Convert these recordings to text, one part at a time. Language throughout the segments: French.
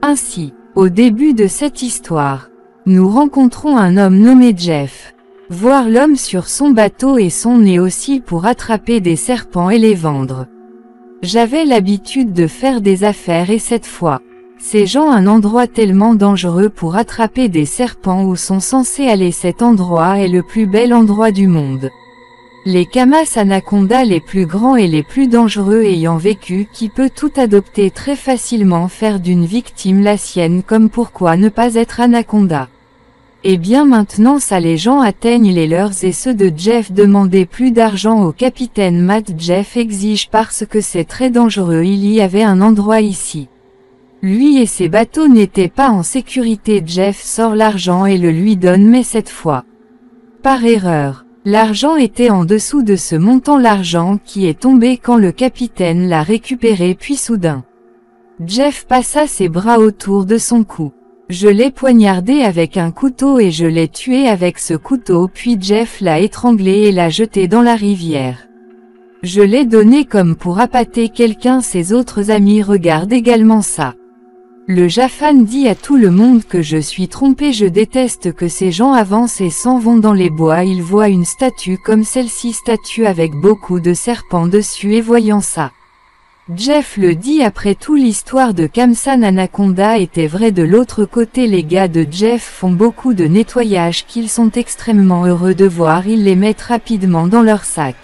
Ainsi, au début de cette histoire, nous rencontrons un homme nommé Jeff. Voir l'homme sur son bateau et son nez aussi pour attraper des serpents et les vendre. J'avais l'habitude de faire des affaires et cette fois, ces gens un endroit tellement dangereux pour attraper des serpents où sont censés aller, cet endroit est le plus bel endroit du monde. Les camas anacondas les plus grands et les plus dangereux ayant vécu, qui peut tout adopter très facilement, faire d'une victime la sienne, comme pourquoi ne pas être anaconda. Et bien maintenant ça, les gens atteignent les leurs et ceux de Jeff demandaient plus d'argent au capitaine Matt. Jeff exige parce que c'est très dangereux, il y avait un endroit ici. Lui et ses bateaux n'étaient pas en sécurité. Jeff sort l'argent et le lui donne, mais cette fois, par erreur, l'argent était en dessous de ce montant, l'argent qui est tombé quand le capitaine l'a récupéré, puis soudain, Jeff passa ses bras autour de son cou. Je l'ai poignardé avec un couteau et je l'ai tué avec ce couteau, puis Jeff l'a étranglé et l'a jeté dans la rivière. Je l'ai donné comme pour appâter quelqu'un. Ses autres amis regardent également ça. Le Jafan dit à tout le monde que je suis trompé. Je déteste que ces gens avancent et s'en vont dans les bois. Ils voient une statue comme celle-ci, statue avec beaucoup de serpents dessus, et voyant ça, Jeff le dit après tout, l'histoire de Kamsan Anaconda était vraie. De l'autre côté, les gars de Jeff font beaucoup de nettoyage qu'ils sont extrêmement heureux de voir. Ils les mettent rapidement dans leur sac.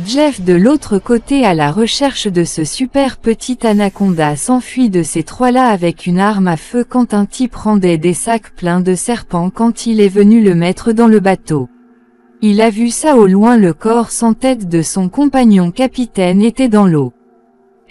Jeff de l'autre côté, à la recherche de ce super petit anaconda, s'enfuit de ces trois-là avec une arme à feu quand un type rendait des sacs pleins de serpents quand il est venu le mettre dans le bateau. Il a vu ça au loin, le corps sans tête de son compagnon capitaine était dans l'eau.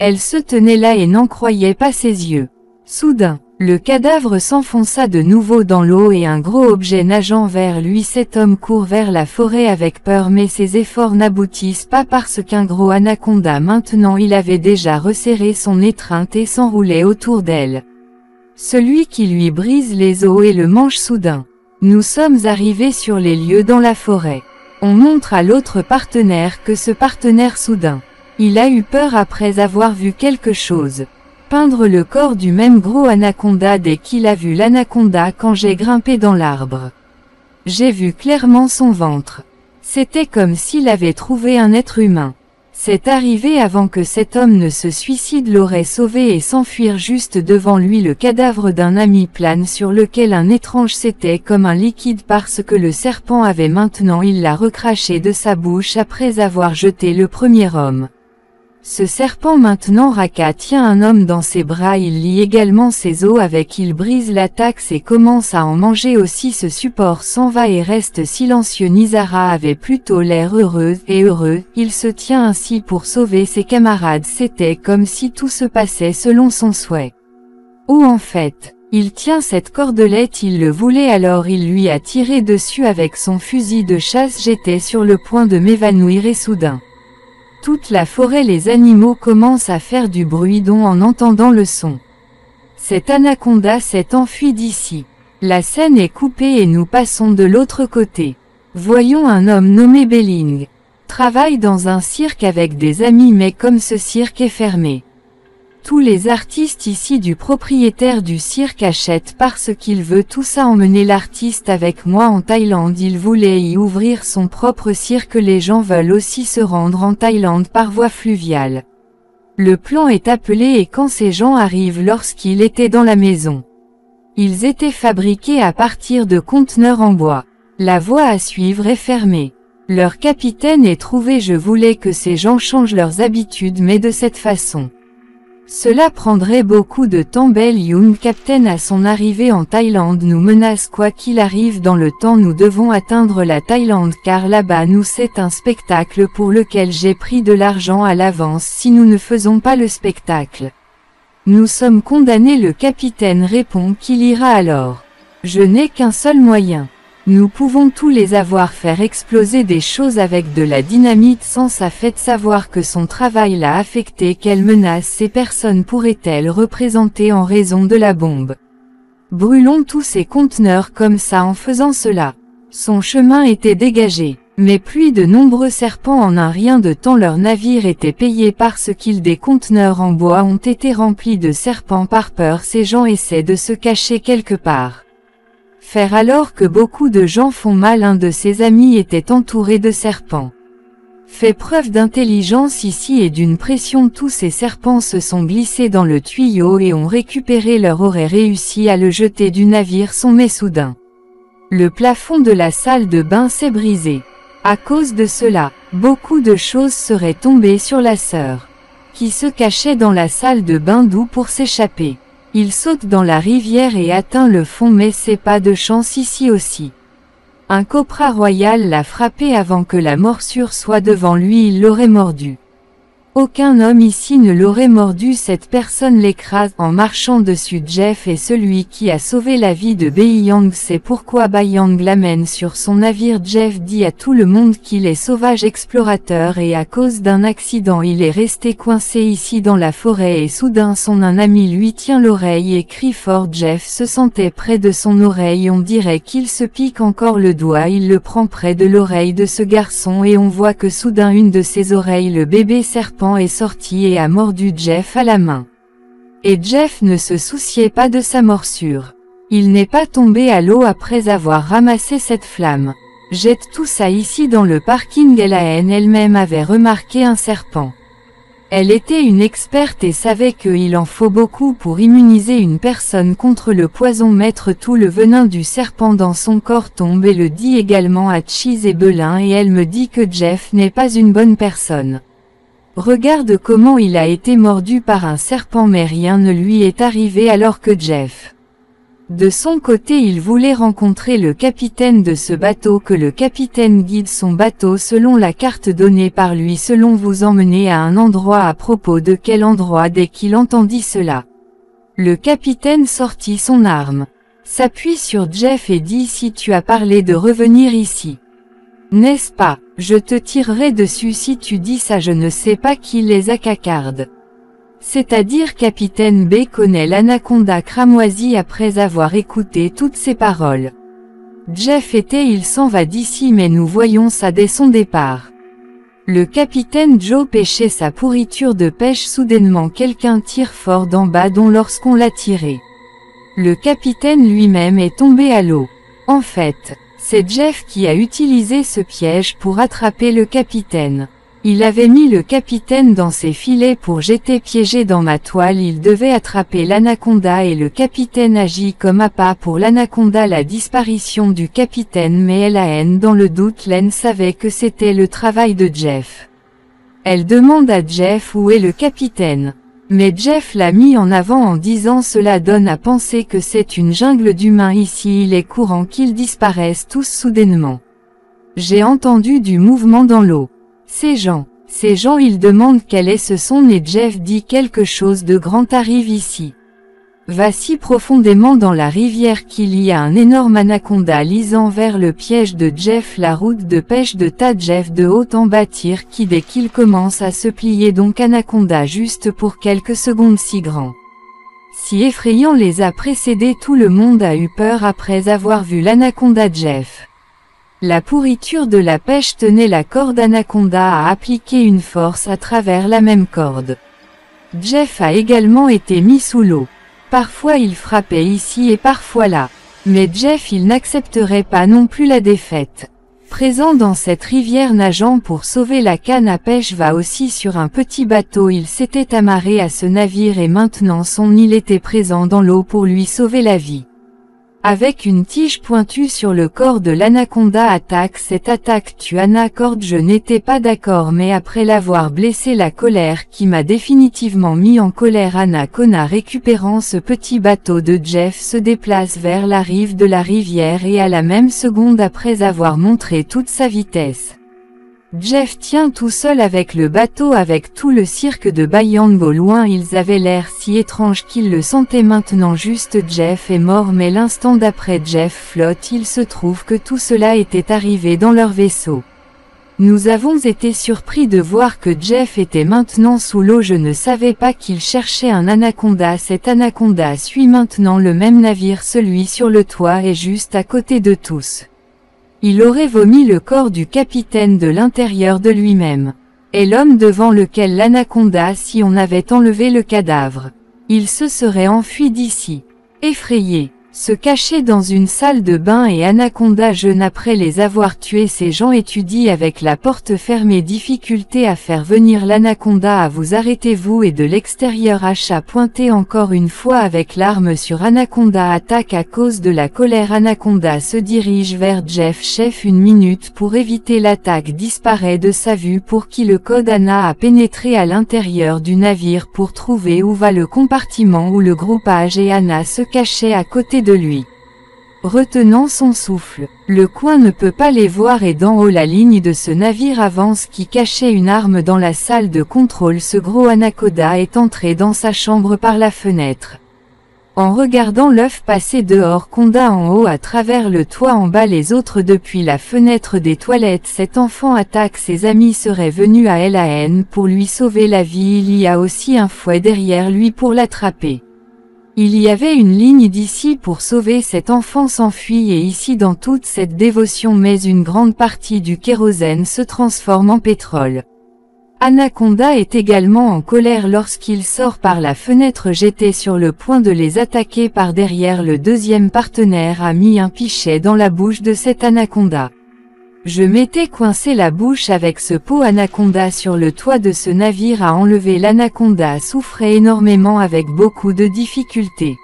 Elle se tenait là et n'en croyait pas ses yeux. Soudain, le cadavre s'enfonça de nouveau dans l'eau et un gros objet nageant vers lui. Cet homme court vers la forêt avec peur, mais ses efforts n'aboutissent pas parce qu'un gros anaconda, maintenant il avait déjà resserré son étreinte et s'enroulait autour d'elle. Celui qui lui brise les os et le mange soudain. Nous sommes arrivés sur les lieux dans la forêt. On montre à l'autre partenaire que ce partenaire soudain, il a eu peur après avoir vu quelque chose. Peindre le corps du même gros anaconda dès qu'il a vu l'anaconda quand j'ai grimpé dans l'arbre. J'ai vu clairement son ventre. C'était comme s'il avait trouvé un être humain. C'est arrivé avant que cet homme ne se suicide, l'aurait sauvé et s'enfuir. Juste devant lui, le cadavre d'un ami plane sur lequel un étrange, c'était comme un liquide parce que le serpent avait maintenant, il l'a recraché de sa bouche après avoir jeté le premier homme. Ce serpent maintenant Raka tient un homme dans ses bras, il lie également ses os avec, il brise l'attaque et commence à en manger aussi. Ce support s'en va et reste silencieux. Nizara avait plutôt l'air heureuse et heureux, il se tient ainsi pour sauver ses camarades. C'était comme si tout se passait selon son souhait. Ou en fait, il tient cette cordelette, il le voulait alors il lui a tiré dessus avec son fusil de chasse. J'étais sur le point de m'évanouir et soudain, toute la forêt, les animaux commencent à faire du bruit dont en entendant le son. Cet anaconda s'est enfui d'ici. La scène est coupée et nous passons de l'autre côté. Voyons un homme nommé Belling. Travaille dans un cirque avec des amis, mais comme ce cirque est fermé, tous les artistes ici du propriétaire du cirque achètent parce qu'il veut tout ça. Emmener l'artiste avec moi en Thaïlande, il voulait y ouvrir son propre cirque. Les gens veulent aussi se rendre en Thaïlande par voie fluviale. Le plan est appelé et quand ces gens arrivent, lorsqu'il était dans la maison, ils étaient fabriqués à partir de conteneurs en bois. La voie à suivre est fermée. Leur capitaine est trouvé. Je voulais que ces gens changent leurs habitudes, mais de cette façon, cela prendrait beaucoup de temps. Bell Young, capitaine, à son arrivée en Thaïlande, nous menace. Quoi qu'il arrive dans le temps, nous devons atteindre la Thaïlande car là-bas c'est un spectacle pour lequel j'ai pris de l'argent à l'avance. Si nous ne faisons pas le spectacle, nous sommes condamnés. Le capitaine répond qu'il ira alors. Je n'ai qu'un seul moyen. Nous pouvons tous les avoir, faire exploser des choses avec de la dynamite sans ça. Fait savoir que son travail l'a affecté. Quelle menace ces personnes pourraient-elles représenter en raison de la bombe? Brûlons tous ces conteneurs comme ça. En faisant cela, son chemin était dégagé. Mais plus de nombreux serpents en un rien de temps leur navire était payé parce qu'ils des conteneurs en bois ont été remplis de serpents par peur ces gens essaient de se cacher quelque part. Faire alors que beaucoup de gens font mal un de ses amis était entouré de serpents. Fait preuve d'intelligence ici et d'une pression tous ces serpents se sont glissés dans le tuyau et ont récupéré leur aurait réussi à le jeter du navire mais soudain. Le plafond de la salle de bain s'est brisé. À cause de cela, beaucoup de choses seraient tombées sur la sœur, qui se cachait dans la salle de bain d'eau pour s'échapper. Il saute dans la rivière et atteint le fond mais c'est pas de chance ici aussi. Un cobra royal l'a frappé avant que la morsure soit devant lui il l'aurait mordu. Aucun homme ici ne l'aurait mordu cette personne l'écrase en marchant dessus Jeff est celui qui a sauvé la vie de Beiyang c'est pourquoi Beiyang l'amène sur son navire Jeff dit à tout le monde qu'il est sauvage explorateur et à cause d'un accident il est resté coincé ici dans la forêt et soudain un ami lui tient l'oreille et crie fort Jeff se sentait près de son oreille on dirait qu'il se pique encore le doigt il le prend près de l'oreille de ce garçon et on voit que soudain une de ses oreilles le bébé serpent est sorti et a mordu Jeff à la main. Et Jeff ne se souciait pas de sa morsure. Il n'est pas tombé à l'eau après avoir ramassé cette flamme. Jette tout ça ici dans le parking elle-même avait remarqué un serpent. Elle était une experte et savait qu'il en faut beaucoup pour immuniser une personne contre le poison mettre tout le venin du serpent dans son corps tombe et le dit également à Cheese et Belin et elle me dit que Jeff n'est pas une bonne personne. Regarde comment il a été mordu par un serpent mais rien ne lui est arrivé alors que Jeff. De son côté il voulait rencontrer le capitaine de ce bateau que le capitaine guide son bateau selon la carte donnée par lui selon vous emmener à un endroit à propos de quel endroit dès qu'il entendit cela. Le capitaine sortit son arme, s'appuie sur Jeff et dit si tu as parlé de revenir ici. N'est-ce pas, je te tirerai dessus si tu dis ça je ne sais pas qui les a cacardes. C'est-à-dire capitaine B connaît l'anaconda cramoisi après avoir écouté toutes ces paroles. Jeff il s'en va d'ici mais nous voyons ça dès son départ. Le capitaine Joe pêchait sa pourriture de pêche soudainement quelqu'un tire fort d'en bas dont lorsqu'on l'a tiré. Le capitaine lui-même est tombé à l'eau. En fait, c'est Jeff qui a utilisé ce piège pour attraper le capitaine. Il avait mis le capitaine dans ses filets pour jeter piégé dans ma toile il devait attraper l'anaconda et le capitaine agit comme appât pour l'anaconda la disparition du capitaine mais elle a haine dans le doute Len savait que c'était le travail de Jeff. Elle demande à Jeff où est le capitaine. Mais Jeff l'a mis en avant en disant cela donne à penser que c'est une jungle d'humains ici il est courant qu'ils disparaissent tous soudainement. J'ai entendu du mouvement dans l'eau. Ces gens ils demandent quel est ce son et Jeff dit quelque chose de grand arrive ici. Va si profondément dans la rivière qu'il y a un énorme anaconda lisant vers le piège de Jeff la route de pêche de Jeff de haut en bas tire qui dès qu'il commence à se plier donc anaconda juste pour quelques secondes si grand. Si effrayant les a précédés tout le monde a eu peur après avoir vu l'anaconda Jeff. La pourriture de la pêche tenait la corde anaconda à appliquer une force à travers la même corde. Jeff a également été mis sous l'eau. Parfois il frappait ici et parfois là. Mais Jeff il n'accepterait pas non plus la défaite. Présent dans cette rivière nageant pour sauver la canne à pêche va aussi sur un petit bateau il s'était amarré à ce navire et maintenant son île était présent dans l'eau pour lui sauver la vie. Avec une tige pointue sur le corps de l'anaconda attaque cette attaque tue anaconda je n'étais pas d'accord mais après l'avoir blessé la colère qui m'a définitivement mis en colère anaconda récupérant ce petit bateau de Jeff se déplace vers la rive de la rivière et à la même seconde après avoir montré toute sa vitesse. Jeff tient tout seul avec le bateau avec tout le cirque de Beiyang au loin ils avaient l'air si étrange qu'ils le sentaient maintenant juste Jeff est mort mais l'instant d'après Jeff flotte il se trouve que tout cela était arrivé dans leur vaisseau. Nous avons été surpris de voir que Jeff était maintenant sous l'eau je ne savais pas qu'il cherchait un anaconda cet anaconda suit maintenant le même navire celui sur le toit est juste à côté de tous. Il aurait vomi le corps du capitaine de l'intérieur de lui-même. Et l'homme devant lequel l'anaconda si on avait enlevé le cadavre. Il se serait enfui d'ici. Effrayé. Se cacher dans une salle de bain et Anaconda jeune après les avoir tués. Ces gens étudient avec la porte fermée. Difficulté à faire venir l'anaconda à vous. Arrêtez-vous et de l'extérieur achat pointé encore une fois avec l'arme sur Anaconda. Attaque à cause de la colère. Anaconda se dirige vers Jeff. Chef, une minute pour éviter l'attaque. Disparaît de sa vue. Pour qui le code ANA a pénétré à l'intérieur du navire pour trouver où va le compartiment où le groupage et Anna se cachaient à côté de lui. Retenant son souffle, le coin ne peut pas les voir et d'en haut la ligne de ce navire avance qui cachait une arme dans la salle de contrôle. Ce gros anaconda est entré dans sa chambre par la fenêtre. En regardant l'œuf passer dehors, Conda en haut à travers le toit, en bas les autres depuis la fenêtre des toilettes. Cet enfant attaque ses amis, serait venu à LAN pour lui sauver la vie. Il y a aussi un fouet derrière lui pour l'attraper. Il y avait une ligne d'ici pour sauver cet enfant s'enfuit et ici dans toute cette dévotion, mais une grande partie du kérosène se transforme en pétrole. Anaconda est également en colère lorsqu'il sort par la fenêtre. J'étais sur le point de les attaquer par derrière. Le deuxième partenaire a mis un pichet dans la bouche de cet anaconda. Je m'étais coincé la bouche avec ce pot. Anaconda sur le toit de ce navire a enlevé l'anaconda souffrait énormément avec beaucoup de difficultés.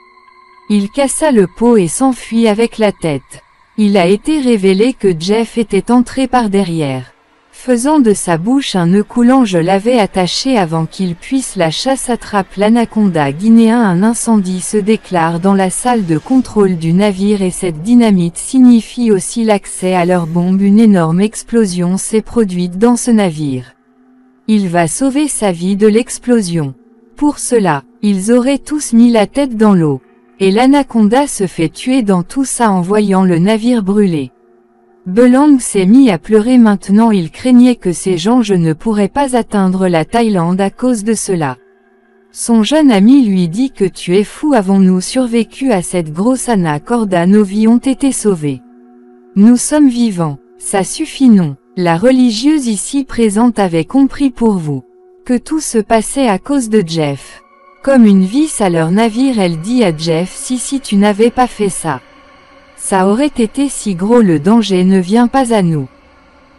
Il cassa le pot et s'enfuit avec la tête. Il a été révélé que Jeff était entré par derrière. Faisant de sa bouche un nœud coulant, je l'avais attaché avant qu'il puisse la chasse. Attrape l'anaconda guinéen. Un incendie se déclare dans la salle de contrôle du navire et cette dynamite signifie aussi l'accès à leur bombe. Une énorme explosion s'est produite dans ce navire. Il va sauver sa vie de l'explosion. Pour cela, ils auraient tous mis la tête dans l'eau. Et l'anaconda se fait tuer dans tout ça en voyant le navire brûler. Belang s'est mis à pleurer maintenant. Il craignait que ces gens ne pourraient pas atteindre la Thaïlande à cause de cela. Son jeune ami lui dit que tu es fou, avons-nous survécu à cette grosse anaconda? Nos vies ont été sauvées. Nous sommes vivants, ça suffit non. La religieuse ici présente avait compris pour vous que tout se passait à cause de Jeff. Comme une vis à leur navire, elle dit à Jeff si tu n'avais pas fait ça. Ça aurait été si gros, le danger ne vient pas à nous.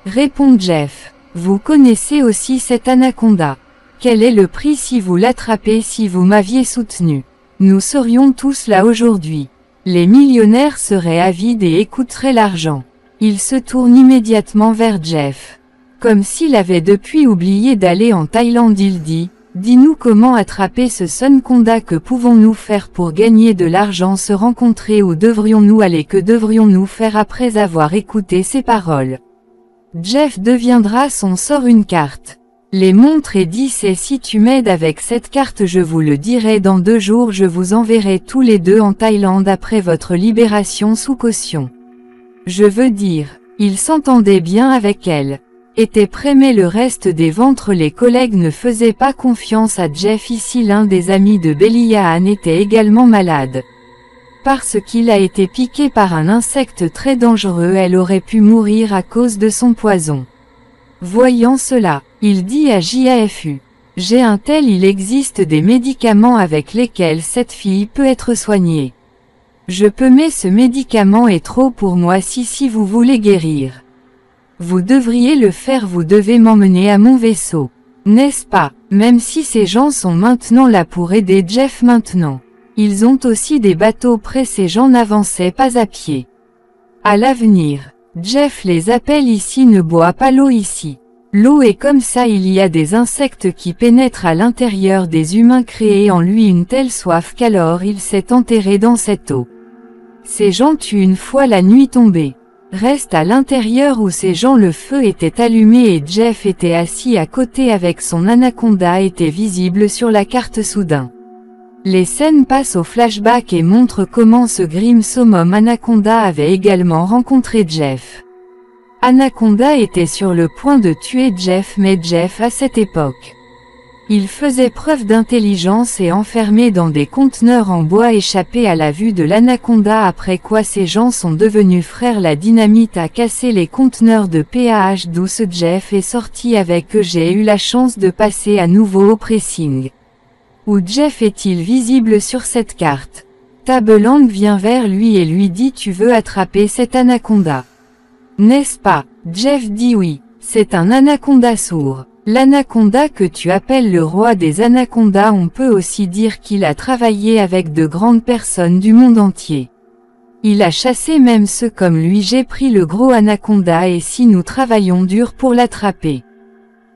Répond Jeff. Vous connaissez aussi cet anaconda. Quel est le prix si vous l'attrapez? Si vous m'aviez soutenu, nous serions tous là aujourd'hui. Les millionnaires seraient avides et écouteraient l'argent. Il se tourne immédiatement vers Jeff. Comme s'il avait depuis oublié d'aller en Thaïlande. Il dit, dis-nous comment attraper ce anaconda, que pouvons-nous faire pour gagner de l'argent? Se rencontrer? Où devrions-nous aller? Que devrions-nous faire? Après avoir écouté ces paroles, Jeff deviendra son sort une carte. Les montre et dit c'est si tu m'aides avec cette carte je vous le dirai dans 2 jours, je vous enverrai tous les deux en Thaïlande après votre libération sous caution. Je veux dire, il s'entendait bien avec elle. Était prêt mais le reste des ventres, les collègues ne faisaient pas confiance à Jeff. Ici l'un des amis de Beliaan était également malade. Parce qu'il a été piqué par un insecte très dangereux, elle aurait pu mourir à cause de son poison. Voyant cela, il dit à JAFU. J'ai un tel, il existe des médicaments avec lesquels cette fille peut être soignée. Je peux mais ce médicament est trop pour moi si vous voulez guérir. Vous devriez le faire, vous devez m'emmener à mon vaisseau. N'est-ce pas? Même si ces gens sont maintenant là pour aider Jeff maintenant. Ils ont aussi des bateaux près, ces gens n'avançaient pas à pied. À l'avenir, Jeff les appelle ici, ne bois pas l'eau ici. L'eau est comme ça, il y a des insectes qui pénètrent à l'intérieur des humains, créer en lui une telle soif qu'alors il s'est enterré dans cette eau. Ces gens tuent une fois la nuit tombée. Reste à l'intérieur où ces gens, le feu était allumé et Jeff était assis à côté avec son anaconda était visible sur la carte soudain. Les scènes passent au flashback et montrent comment ce grim summum anaconda avait également rencontré Jeff. Anaconda était sur le point de tuer Jeff mais Jeff à cette époque Il faisait preuve d'intelligence et enfermé dans des conteneurs en bois échappé à la vue de l'anaconda, après quoi ces gens sont devenus frères. La dynamite a cassé les conteneurs de PAH d'où ce Jeff est sorti avec eux. J'ai eu la chance de passer à nouveau au pressing. Où Jeff est-il visible sur cette carte? Tabelang vient vers lui et lui dit: tu veux attraper cet anaconda, n'est-ce pas? Jeff dit oui, c'est un anaconda sourd. L'anaconda que tu appelles le roi des anacondas, on peut aussi dire qu'il a travaillé avec de grandes personnes du monde entier. Il a chassé même ceux comme lui. J'ai pris le gros anaconda et si nous travaillons dur pour l'attraper,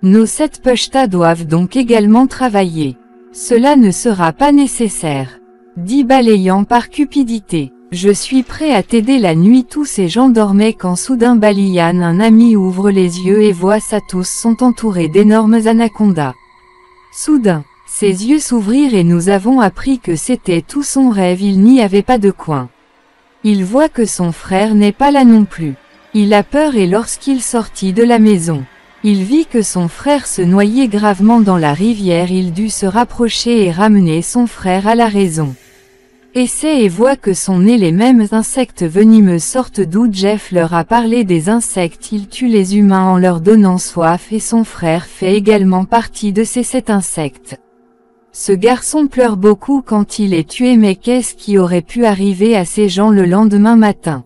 nos 7 Pushta doivent donc également travailler. Cela ne sera pas nécessaire, dit balayant par cupidité. Je suis prêt à t'aider. La nuit tous ces gens dormaient quand soudain Balian, un ami, ouvre les yeux et voit ça. Tous sont entourés d'énormes anacondas. Soudain, ses yeux s'ouvrirent et nous avons appris que c'était tout son rêve. Il n'y avait pas de coin. Il voit que son frère n'est pas là non plus. Il a peur et lorsqu'il sortit de la maison, il vit que son frère se noyait gravement dans la rivière. Il dut se rapprocher et ramener son frère à la raison. Essaie et voit que sont nés les mêmes insectes venimeux sortent d'où Jeff leur a parlé des insectes. Il tue les humains en leur donnant soif et son frère fait également partie de ces 7 insectes. Ce garçon pleure beaucoup quand il est tué, mais qu'est-ce qui aurait pu arriver à ces gens le lendemain matin?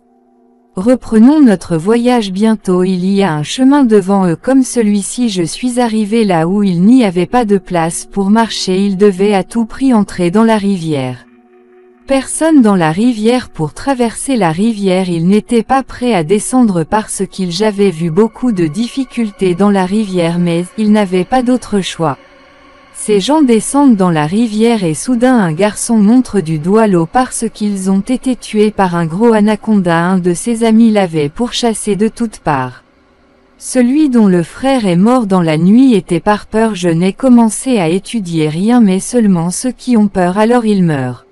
Reprenons notre voyage. Bientôt il y a un chemin devant eux comme celui-ci. Je suis arrivé là où il n'y avait pas de place pour marcher. Ils devaient à tout prix entrer dans la rivière. Personne dans la rivière pour traverser la rivière. Ils n'étaient pas prêts à descendre parce qu'ils avaient vu beaucoup de difficultés dans la rivière, mais ils n'avaient pas d'autre choix. Ces gens descendent dans la rivière et soudain un garçon montre du doigt l'eau parce qu'ils ont été tués par un gros anaconda. Un de ses amis l'avait pourchassé de toutes parts. Celui dont le frère est mort dans la nuit était par peur. Je n'ai commencé à étudier rien mais seulement ceux qui ont peur alors ils meurent.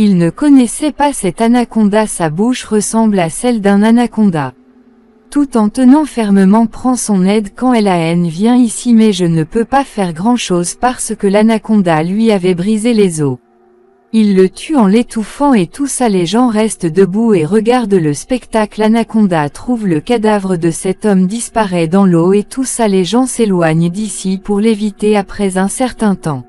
Il ne connaissait pas cet anaconda. Sa bouche ressemble à celle d'un anaconda. Tout en tenant fermement prend son aide quand la haine vient ici, mais je ne peux pas faire grand-chose parce que l'anaconda lui avait brisé les os. Il le tue en l'étouffant et tout ça. Les gens restent debout et regardent le spectacle. L'anaconda trouve le cadavre de cet homme, disparaît dans l'eau et tout ça. Les gens s'éloignent d'ici pour l'éviter. Après un certain temps,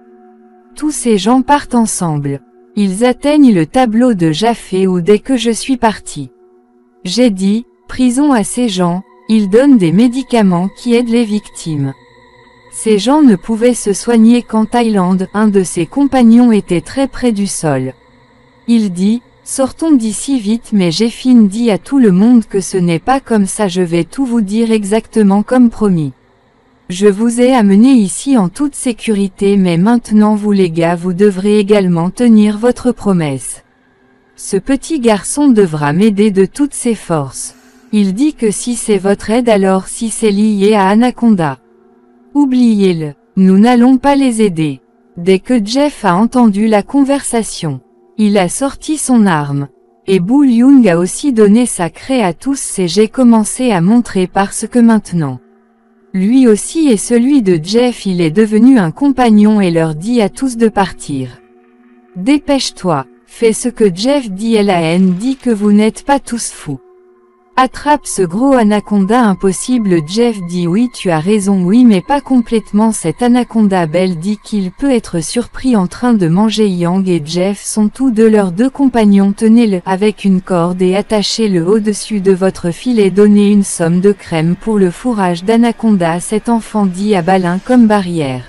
tous ces gens partent ensemble. Ils atteignent le tableau de Jaffé où dès que je suis parti, j'ai dit: prison à ces gens, ils donnent des médicaments qui aident les victimes. Ces gens ne pouvaient se soigner qu'en Thaïlande. Un de ses compagnons était très près du sol. Il dit: sortons d'ici vite. Mais Jeffin dit à tout le monde que ce n'est pas comme ça. Je vais tout vous dire exactement comme promis. Je vous ai amené ici en toute sécurité, mais maintenant vous les gars, vous devrez également tenir votre promesse. Ce petit garçon devra m'aider de toutes ses forces. Il dit que si c'est votre aide, alors si c'est lié à Anaconda, oubliez-le, nous n'allons pas les aider. Dès que Jeff a entendu la conversation, il a sorti son arme. Et Bull Young a aussi donné sa craie à tous ces. J'ai commencé à montrer parce que maintenant, lui aussi est celui de Jeff. Il est devenu un compagnon et leur dit à tous de partir. Dépêche-toi, fais ce que Jeff dit. LAN dit que vous n'êtes pas tous fous. Attrape ce gros anaconda. Impossible. Jeff dit oui, tu as raison, oui, mais pas complètement. Cet anaconda Bell dit qu'il peut être surpris en train de manger. Yang et Jeff sont tous deux leurs deux compagnons. Tenez-le avec une corde et attachez-le au-dessus de votre filet. Donnez une somme de crème pour le fourrage d'anaconda. Cet enfant dit à Balin comme barrière.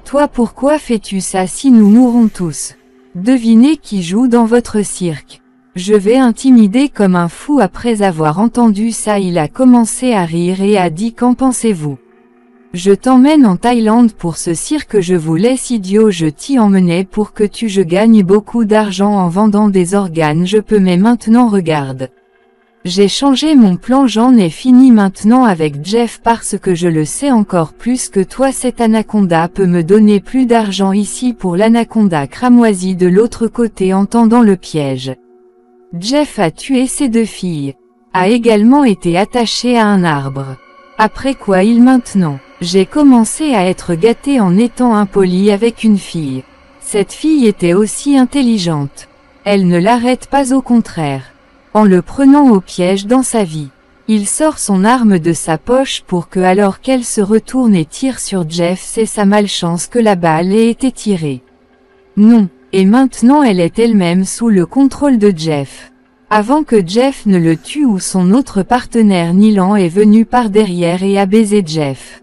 Toi, pourquoi fais-tu ça si nous mourrons tous? Devinez qui joue dans votre cirque. Je vais intimider comme un fou. Après avoir entendu ça, il a commencé à rire et a dit: qu'en pensez-vous? Je t'emmène en Thaïlande pour ce cirque. Je vous laisse idiot. Je t'y emmenais pour que je gagne beaucoup d'argent en vendant des organes. Je peux, mais maintenant regarde. J'ai changé mon plan. J'en ai fini maintenant avec Jeff parce que je le sais encore plus que toi. Cet anaconda peut me donner plus d'argent ici pour l'anaconda cramoisi de l'autre côté. En tendant le piège, Jeff a tué ses deux filles, a également été attaché à un arbre. Après quoi il maintenant, J'ai commencé à être gâté en étant impoli avec une fille. Cette fille était aussi intelligente. Elle ne l'arrête pas, au contraire. En le prenant au piège dans sa vie. Il sort son arme de sa poche pour que, alors qu'elle se retourne et tire sur Jeff, c'est sa malchance que la balle ait été tirée. Non, et maintenant elle est elle-même sous le contrôle de Jeff. Avant que Jeff ne le tue ou son autre partenaire Nilan est venu par derrière et a baisé Jeff.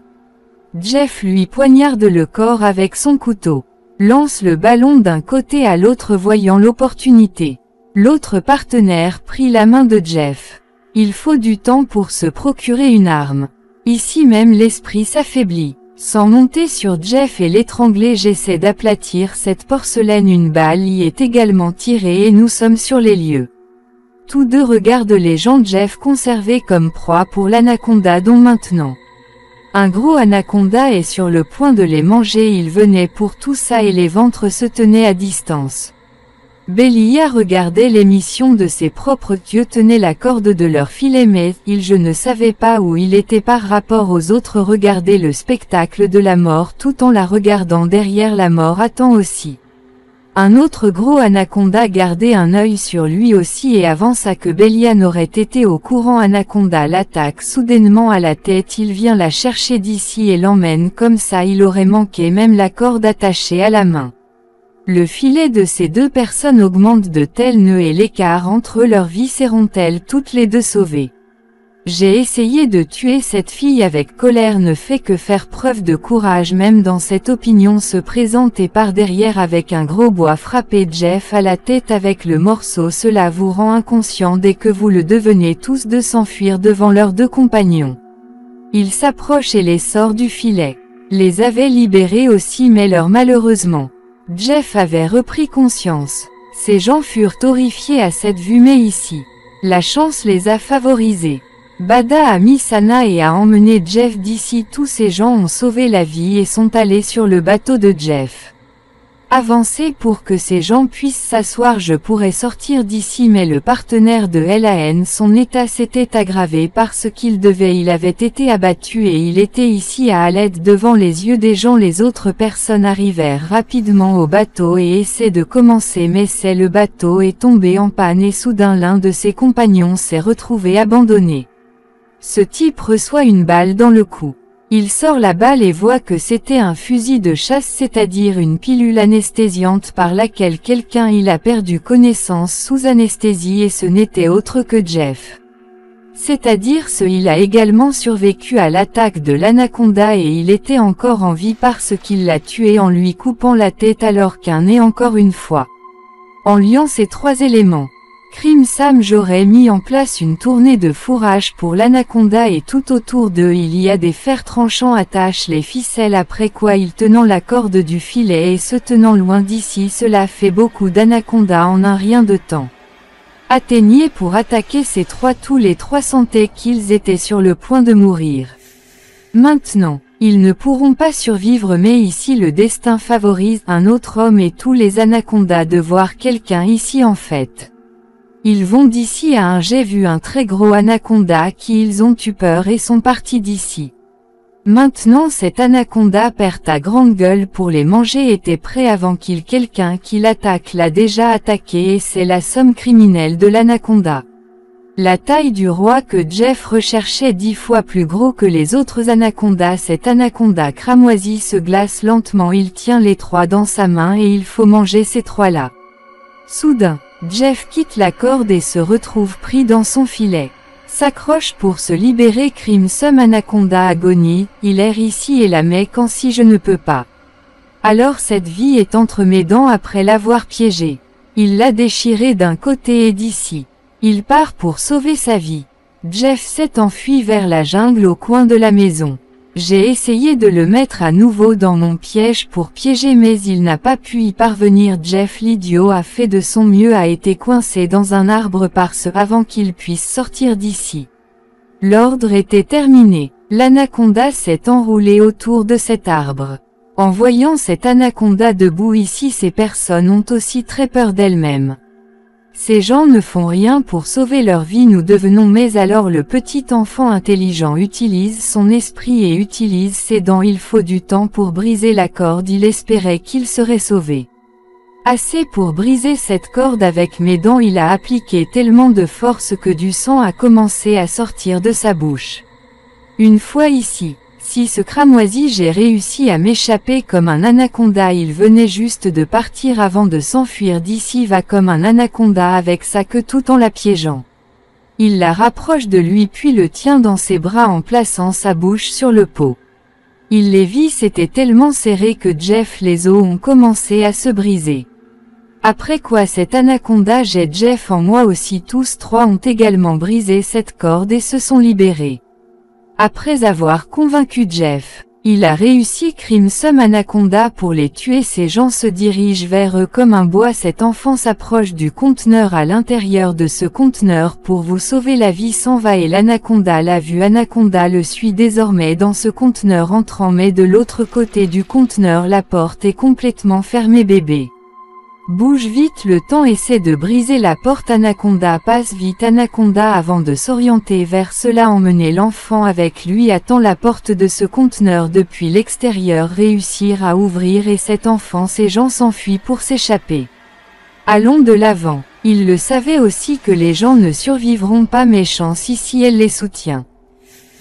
Jeff lui poignarde le corps avec son couteau. Lance le ballon d'un côté à l'autre voyant l'opportunité. L'autre partenaire prit la main de Jeff. Il faut du temps pour se procurer une arme. Ici même l'esprit s'affaiblit. Sans monter sur Jeff et l'étrangler, j'essaie d'aplatir cette porcelaine. Une balle y est également tirée et nous sommes sur les lieux. Tous deux regardent les gens Jeff conservés comme proie pour l'anaconda dont maintenant. Un gros anaconda est sur le point de les manger. Il venait pour tout ça et les ventres se tenaient à distance. Belia regardait l'émission de ses propres yeux, tenait la corde de leur filet, mais je ne savais pas où il était par rapport aux autres. Regarder le spectacle de la mort tout en la regardant derrière. La mort attend aussi. Un autre gros anaconda gardait un œil sur lui aussi et avança que Belia n'aurait été au courant. Anaconda l'attaque soudainement à la tête. Il vient la chercher d'ici et l'emmène comme ça. Il aurait manqué même la corde attachée à la main. Le filet de ces deux personnes augmente de tels nœuds et l'écart entre eux. Leurs vies seront-elles toutes les deux sauvées? J'ai essayé de tuer cette fille avec colère ne fait que faire preuve de courage. Même dans cette opinion se présente et par derrière avec un gros bois frapper Jeff à la tête avec le morceau. Cela vous rend inconscient dès que vous le devenez tous de s'enfuir devant leurs deux compagnons. Il s'approche et les sort du filet. Les avait libérés aussi mais malheureusement. Jeff avait repris conscience. Ces gens furent horrifiés à cette vue mais ici. La chance les a favorisés. Bada a mis Sana et a emmené Jeff d'ici. Tous ces gens ont sauvé la vie et sont allés sur le bateau de Jeff. Avancez pour que ces gens puissent s'asseoir. Je pourrais sortir d'ici mais le partenaire de LAN, son état s'était aggravé parce qu'il il avait été abattu et il était ici à l'aide devant les yeux des gens. Les autres personnes arrivèrent rapidement au bateau et essaient de commencer mais le bateau est tombé en panne et soudain l'un de ses compagnons s'est retrouvé abandonné. Ce type reçoit une balle dans le cou. Il sort la balle et voit que c'était un fusil de chasse, c'est-à-dire une pilule anesthésiante par laquelle quelqu'un a perdu connaissance sous anesthésie et ce n'était autre que Jeff. C'est-à-dire il a également survécu à l'attaque de l'anaconda et il était encore en vie parce qu'il l'a tué en lui coupant la tête alors qu'un nez encore une fois. En liant ces trois éléments. Crime Sam, j'aurais mis en place une tournée de fourrage pour l'anaconda et tout autour d'eux il y a des fers tranchants. Attache les ficelles après quoi il tenant la corde du filet et se tenant loin d'ici. Cela fait beaucoup d'anacondas en un rien de temps. Atteignez pour attaquer ces trois. Tous les trois sentaient qu'ils étaient sur le point de mourir. Maintenant, ils ne pourront pas survivre mais ici le destin favorise un autre homme et tous les anacondas de voir quelqu'un ici en fait. Ils vont d'ici à un. J'ai vu un très gros anaconda qui ils ont eu peur et sont partis d'ici. Maintenant cet anaconda perd ta grande gueule pour les manger était prêt avant qu'il quelqu'un qui l'attaque l'a déjà attaqué et c'est la somme criminelle de l'anaconda. La taille du roi que Jeff recherchait 10 fois plus gros que les autres anacondas. Cet anaconda cramoisi se glace lentement. Il tient les trois dans sa main et il faut manger ces trois-là. Soudain. Jeff quitte la corde et se retrouve pris dans son filet. S'accroche pour se libérer. Crimson Anaconda agonie, il erre ici et là mais quand si je ne peux pas. Alors cette vie est entre mes dents après l'avoir piégé. Il l'a déchiré d'un côté et d'ici. Il part pour sauver sa vie. Jeff s'est enfui vers la jungle au coin de la maison. J'ai essayé de le mettre à nouveau dans mon piège pour piéger mais il n'a pas pu y parvenir. Jeff l'idiot a fait de son mieux, a été coincé dans un arbre avant qu'il puisse sortir d'ici. L'ordre était terminé. L'anaconda s'est enroulé autour de cet arbre. En voyant cet anaconda debout ici, ces personnes ont aussi très peur d'elles-mêmes. Ces gens ne font rien pour sauver leur vie, nous devenons. Mais alors le petit enfant intelligent utilise son esprit et utilise ses dents. Il faut du temps pour briser la corde. Il espérait qu'il serait sauvé. Assez pour briser cette corde avec mes dents. Il a appliqué tellement de force que du sang a commencé à sortir de sa bouche. Une fois ici, si ce cramoisi, j'ai réussi à m'échapper comme un anaconda. Il venait juste de partir avant de s'enfuir d'ici. Va comme un anaconda avec sa queue tout en la piégeant. Il la rapproche de lui puis le tient dans ses bras en plaçant sa bouche sur le pot. Il les vit, c'était tellement serré que Jeff, les os ont commencé à se briser. Après quoi cet anaconda jette Jeff en moi aussi. Tous trois ont également brisé cette corde et se sont libérés. Après avoir convaincu Jeff, il a réussi Crimson Anaconda pour les tuer. Ces gens se dirigent vers eux comme un bois. Cet enfant s'approche du conteneur. À l'intérieur de ce conteneur pour vous sauver la vie s'en va et l'anaconda l'a vu. Anaconda le suit désormais dans ce conteneur entrant, mais de l'autre côté du conteneur la porte est complètement fermée. Bébé bouge vite, le temps essaie de briser la porte. Anaconda passe vite. Anaconda avant de s'orienter vers cela emmener l'enfant avec lui attend la porte de ce conteneur depuis l'extérieur. Réussir à ouvrir et cet enfant, ces gens s'enfuient pour s'échapper. Allons de l'avant. Il le savait aussi que les gens ne survivront pas. Méchants si elle les soutient.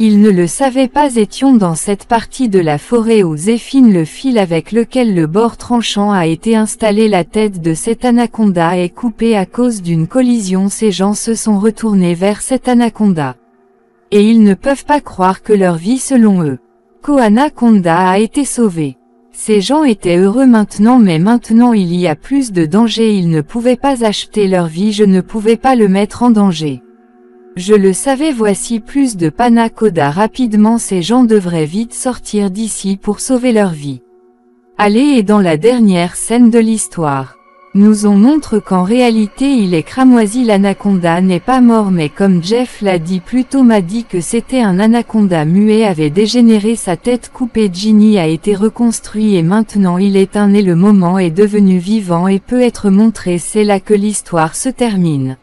Il ne le savait pas. Étions dans cette partie de la forêt où Zéphine, le fil avec lequel le bord tranchant a été installé. La tête de cet anaconda est coupée à cause d'une collision. Ces gens se sont retournés vers cet anaconda. Et ils ne peuvent pas croire que leur vie selon eux. Anaconda a été sauvé. Ces gens étaient heureux maintenant, mais maintenant il y a plus de danger. Ils ne pouvaient pas acheter leur vie. Je ne pouvais pas le mettre en danger. Je le savais. Voici plus de panna coda rapidement. Ces gens devraient vite sortir d'ici pour sauver leur vie. Allez, et dans la dernière scène de l'histoire, nous on montre qu'en réalité il est cramoisi. L'anaconda n'est pas mort, mais comme Jeff l'a dit plus tôt, m'a dit que c'était un anaconda muet, avait dégénéré, sa tête coupée. Ginny a été reconstruit et maintenant il est un et le moment est devenu vivant et peut être montré. C'est là que l'histoire se termine.